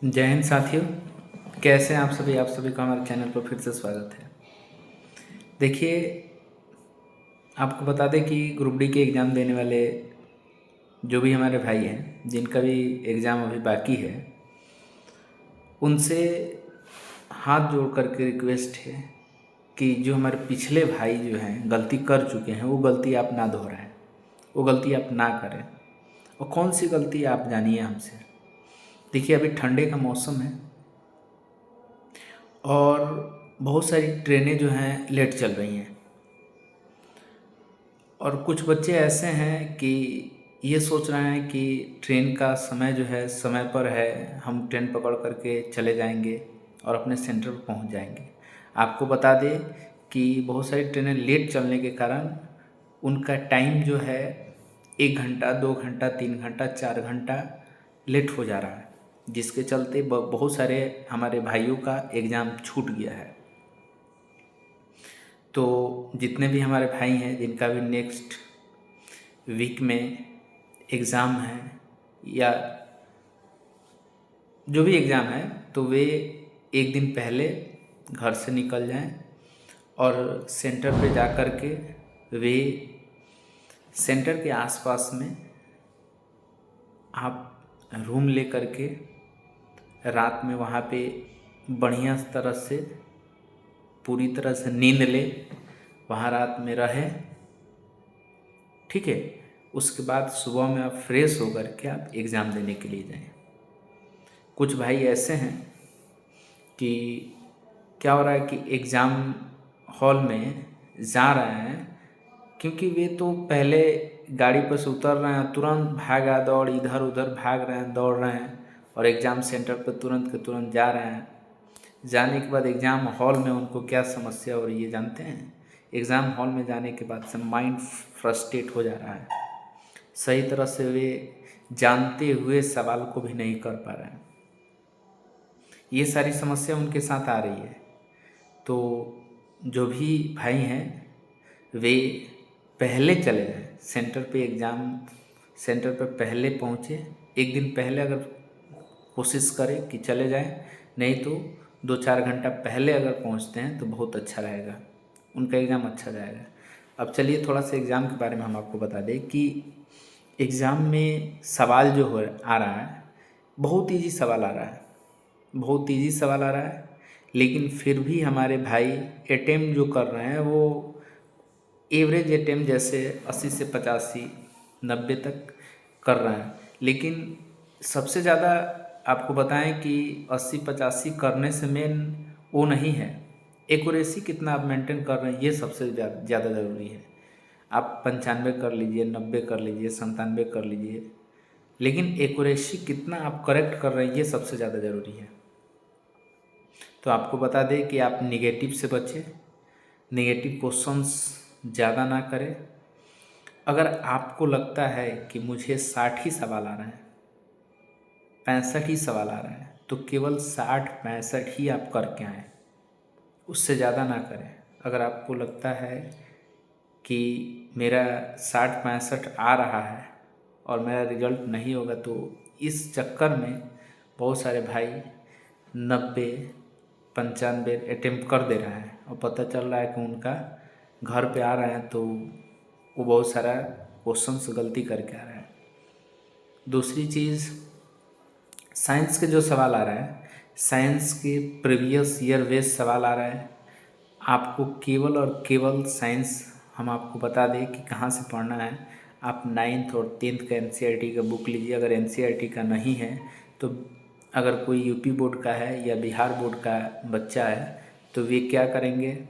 जय हिंद साथियों। कैसे हैं आप सभी का हमारे चैनल पर फिर से स्वागत है। देखिए, आपको बता दें कि ग्रुप डी के एग्ज़ाम देने वाले जो भी हमारे भाई हैं, जिनका भी एग्ज़ाम अभी बाकी है, उनसे हाथ जोड़ कर के रिक्वेस्ट है कि जो हमारे पिछले भाई जो हैं गलती कर चुके हैं, वो गलती आप ना दोहराएं, वो गलती आप ना करें। और कौन सी गलती आप जानिए हमसे। देखिए, अभी ठंडे का मौसम है और बहुत सारी ट्रेनें जो हैं लेट चल रही हैं, और कुछ बच्चे ऐसे हैं कि ये सोच रहे हैं कि ट्रेन का समय जो है समय पर है, हम ट्रेन पकड़ करके चले जाएंगे और अपने सेंटर पर पहुंच जाएंगे। आपको बता दें कि बहुत सारी ट्रेनें लेट चलने के कारण उनका टाइम जो है 1 घंटा, 2 घंटा, 3 घंटा, 4 घंटा लेट हो जा रहा है, जिसके चलते बहुत सारे हमारे भाइयों का एग्ज़ाम छूट गया है। तो जितने भी हमारे भाई हैं जिनका भी नेक्स्ट वीक में एग्ज़ाम है या जो भी एग्ज़ाम है, तो वे एक दिन पहले घर से निकल जाएं और सेंटर पे जा कर के वे सेंटर के आसपास में आप रूम ले कर के रात में वहाँ पे बढ़िया तरह से पूरी तरह से नींद ले, वहाँ रात में रहे। ठीक है, उसके बाद सुबह में आप फ्रेश होकर के आप एग्ज़ाम देने के लिए जाएं। कुछ भाई ऐसे हैं कि क्या हो रहा है कि एग्ज़ाम हॉल में जा रहे हैं, क्योंकि वे तो पहले गाड़ी पर से उतर रहे हैं, तुरंत भागा दौड़ इधर उधर भाग रहे हैं, दौड़ रहे हैं और एग्ज़ाम सेंटर पर तुरंत के तुरंत जा रहे हैं। जाने के बाद एग्ज़ाम हॉल में उनको क्या समस्या हो रही है जानते हैं? एग्ज़ाम हॉल में जाने के बाद से माइंड फ्रस्ट्रेट हो जा रहा है, सही तरह से वे जानते हुए सवाल को भी नहीं कर पा रहे हैं। ये सारी समस्या उनके साथ आ रही है। तो जो भी भाई हैं वे पहले चले जाएं सेंटर पे, एग्ज़ाम सेंटर पर पहले पहुँचे। एक दिन पहले अगर कोशिश करें कि चले जाएं, नहीं तो 2-4 घंटा पहले अगर पहुँचते हैं तो बहुत अच्छा रहेगा, उनका एग्ज़ाम अच्छा जाएगा। अब चलिए थोड़ा सा एग्ज़ाम के बारे में हम आपको बता दें कि एग्ज़ाम में सवाल जो आ रहा है, बहुत ईजी सवाल आ रहा है, बहुत ईजी सवाल आ रहा है। लेकिन फिर भी हमारे भाई अटेम्प्ट जो कर रहे हैं वो एवरेज अटेम्प्ट जैसे 80 से 85, 90 तक कर रहे हैं। लेकिन सबसे ज़्यादा आपको बताएं कि 80-85 करने से मेन वो नहीं है, एक्यूरेसी कितना आप मेंटेन कर रहे हैं, ये सबसे ज़्यादा ज़रूरी है। आप 95 कर लीजिए, 90 कर लीजिए, 97 कर लीजिए, लेकिन एक्यूरेसी कितना आप करेक्ट कर रहे हैं ये सबसे ज़्यादा ज़रूरी है। तो आपको बता दें कि आप निगेटिव से बचें, निगेटिव क्वेश्चंस ज़्यादा ना करें। अगर आपको लगता है कि मुझे 60 ही सवाल आ रहे हैं, 65 ही सवाल आ रहे हैं, तो केवल 60-65 ही आप करके आएँ, उससे ज़्यादा ना करें। अगर आपको लगता है कि मेरा 60-65 आ रहा है और मेरा रिजल्ट नहीं होगा, तो इस चक्कर में बहुत सारे भाई 90-95 अटेम्प्ट कर दे रहे हैं और पता चल रहा है कि उनका घर पे आ रहे हैं तो वो बहुत सारा क्वेश्चन से गलती करके आ रहे हैं। दूसरी चीज़, साइंस के जो सवाल आ रहा है, साइंस के प्रीवियस ईयर बेस्ड सवाल आ रहा है। आपको केवल और केवल साइंस हम आपको बता दें कि कहाँ से पढ़ना है। आप 9th और 10th का एनसीईआरटी का बुक लीजिए। अगर एनसीईआरटी का नहीं है तो अगर कोई यूपी बोर्ड का है या बिहार बोर्ड का बच्चा है तो वे क्या करेंगे,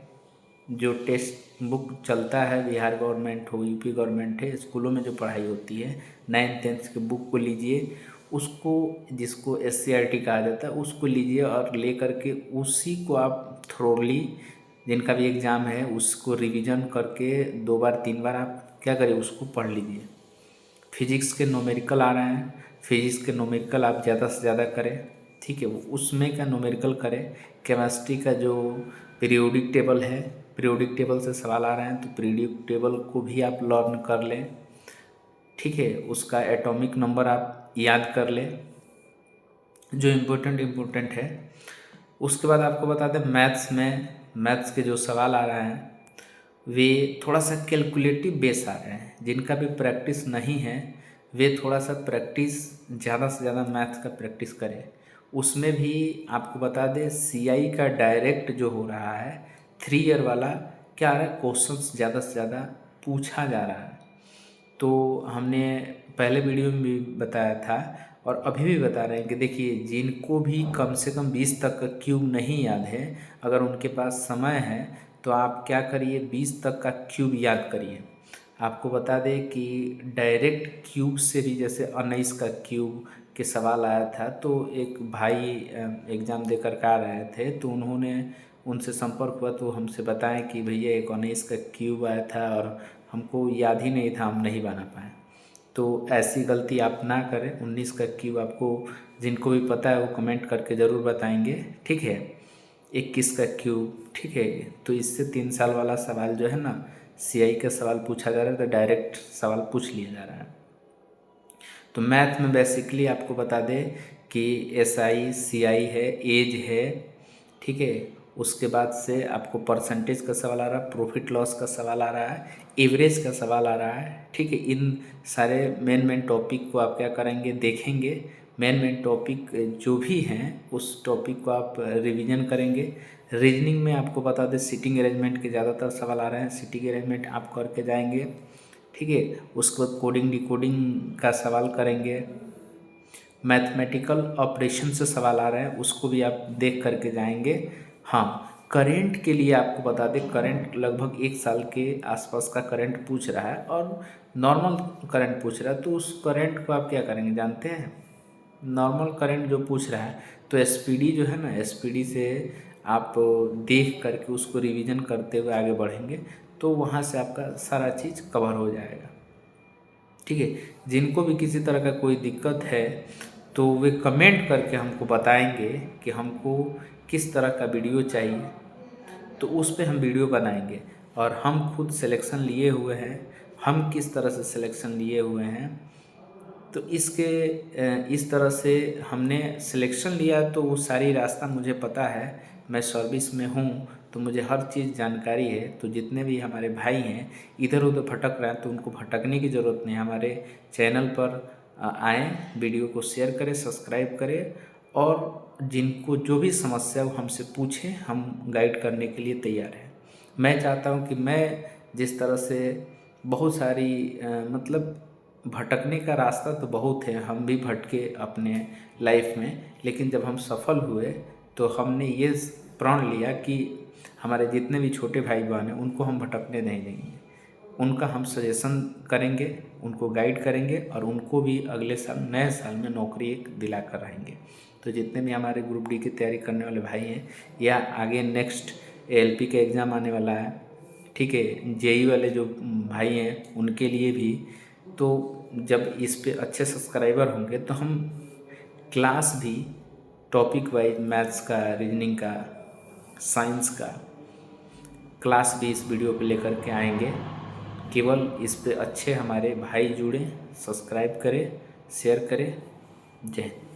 जो टेक्स्ट बुक चलता है, बिहार गवर्नमेंट हो, यूपी गवर्नमेंट है, स्कूलों में जो पढ़ाई होती है 9th-10th के बुक को लीजिए, उसको जिसको एससीईआरटी कहा जाता है उसको लीजिए और ले करके उसी को आप थ्रोली, जिनका भी एग्ज़ाम है उसको रिवीजन करके 2 बार 3 बार आप क्या करें, उसको पढ़ लीजिए। फिजिक्स के न्यूमेरिकल आ रहे हैं, फिजिक्स के न्यूमेरिकल आप ज़्यादा से ज़्यादा करें। ठीक है, वो उसमें का न्यूमेरिकल करें। केमिस्ट्री का जो पीरियोडिक टेबल है, पीरियोडिक टेबल से सवाल आ रहे हैं तो पीरियोडिक टेबल को भी आप लर्न कर लें। ठीक है, उसका एटॉमिक नंबर आप याद कर लें। जो इम्पोर्टेंट है। उसके बाद आपको बता दें मैथ्स के जो सवाल आ रहे हैं वे थोड़ा सा कैलकुलेटिव बेस आ रहे हैं। जिनका भी प्रैक्टिस नहीं है वे थोड़ा सा प्रैक्टिस ज़्यादा से ज़्यादा मैथ्स का प्रैक्टिस करें। उसमें भी आपको बता दें सीआई का डायरेक्ट जो हो रहा है 3 ईयर वाला क्या आ रहा है, क्वेश्चंस ज़्यादा से ज़्यादा पूछा जा रहा है। तो हमने पहले वीडियो में भी बताया था और अभी भी बता रहे हैं कि देखिए जिनको भी कम से कम 20 तक का क्यूब नहीं याद है, अगर उनके पास समय है तो आप क्या करिए 20 तक का क्यूब याद करिए। आपको बता दें कि डायरेक्ट क्यूब से भी जैसे 19 का क्यूब के सवाल आया था, तो एक भाई एग्ज़ाम देकर के आ रहे थे तो उन्होंने उनसे संपर्क हुआ तो हमसे बताएं कि भैया एक 19 का क्यूब आया था और हमको याद ही नहीं था, हम नहीं बना पाए। तो ऐसी गलती आप ना करें। 19 का क्यूब आपको जिनको भी पता है वो कमेंट करके ज़रूर बताएंगे, ठीक है। 21 का क्यूब, ठीक है। तो इससे 3 साल वाला सवाल जो है ना सीआई का सवाल पूछा जा रहा है, तो डायरेक्ट सवाल पूछ लिया जा रहा है। तो मैथ में बेसिकली आपको बता दें कि एसआई सीआई है, एज है, ठीक है। उसके बाद से आपको परसेंटेज का सवाल आ रहा है, प्रॉफिट लॉस का सवाल आ रहा है, एवरेज का सवाल आ रहा है, ठीक है। इन सारे मेन टॉपिक को आप क्या करेंगे, देखेंगे। मेन टॉपिक जो भी हैं उस टॉपिक को आप रिवीजन करेंगे। रीजनिंग में आपको बता दें सिटिंग अरेंजमेंट के ज़्यादातर सवाल आ रहे हैं, सिटिंग अरेंजमेंट आप करके जाएंगे, ठीक है। उसके बाद कोडिंग डिकोडिंग का सवाल करेंगे। मैथमेटिकल ऑपरेशन से सवाल आ रहे हैं, उसको भी आप देख करके जाएंगे। हाँ, करंट के लिए आपको बता दें करंट लगभग 1 साल के आसपास का करंट पूछ रहा है और नॉर्मल करंट पूछ रहा है। तो उस करंट को आप क्या करेंगे जानते हैं, नॉर्मल करंट जो पूछ रहा है तो एसपीडी जो है ना, एसपीडी से आप देख करके उसको रिवीजन करते हुए आगे बढ़ेंगे तो वहाँ से आपका सारा चीज़ कवर हो जाएगा, ठीक है। जिनको भी किसी तरह का कोई दिक्कत है तो वे कमेंट करके हमको बताएंगे कि हमको किस तरह का वीडियो चाहिए, तो उस पे हम वीडियो बनाएंगे। और हम खुद सिलेक्शन लिए हुए हैं, हम किस तरह से सिलेक्शन लिए हुए हैं तो इस तरह से हमने सिलेक्शन लिया तो वो सारी रास्ता मुझे पता है। मैं सर्विस में हूँ तो मुझे हर चीज़ जानकारी है। तो जितने भी हमारे भाई हैं इधर उधर भटक रहे हैं तो उनको भटकने की ज़रूरत नहीं, हमारे चैनल पर आएँ, वीडियो को शेयर करें, सब्सक्राइब करें और जिनको जो भी समस्या वो हमसे पूछें, हम गाइड करने के लिए तैयार हैं। मैं चाहता हूँ कि मैं जिस तरह से बहुत सारी मतलब भटकने का रास्ता तो बहुत है, हम भी भटके अपने लाइफ में, लेकिन जब हम सफल हुए तो हमने ये प्रण लिया कि हमारे जितने भी छोटे भाई बहन हैं उनको हम भटकने नहीं देंगे। उनका हम सजेशन करेंगे, उनको गाइड करेंगे और उनको भी अगले साल नए साल में नौकरी एक दिला कर रहेंगे। तो जितने भी हमारे ग्रुप डी की तैयारी करने वाले भाई हैं या आगे नेक्स्ट एएलपी का एग्ज़ाम आने वाला है, ठीक है, जेई वाले जो भाई हैं उनके लिए भी, तो जब इस पे अच्छे सब्सक्राइबर होंगे तो हम क्लास भी टॉपिक वाइज मैथ्स का, रीजनिंग का, साइंस का क्लास भी इस वीडियो पे लेकर के आएंगे। केवल इस पे अच्छे हमारे भाई जुड़ें, सब्सक्राइब करें, शेयर करें। जय हिंद।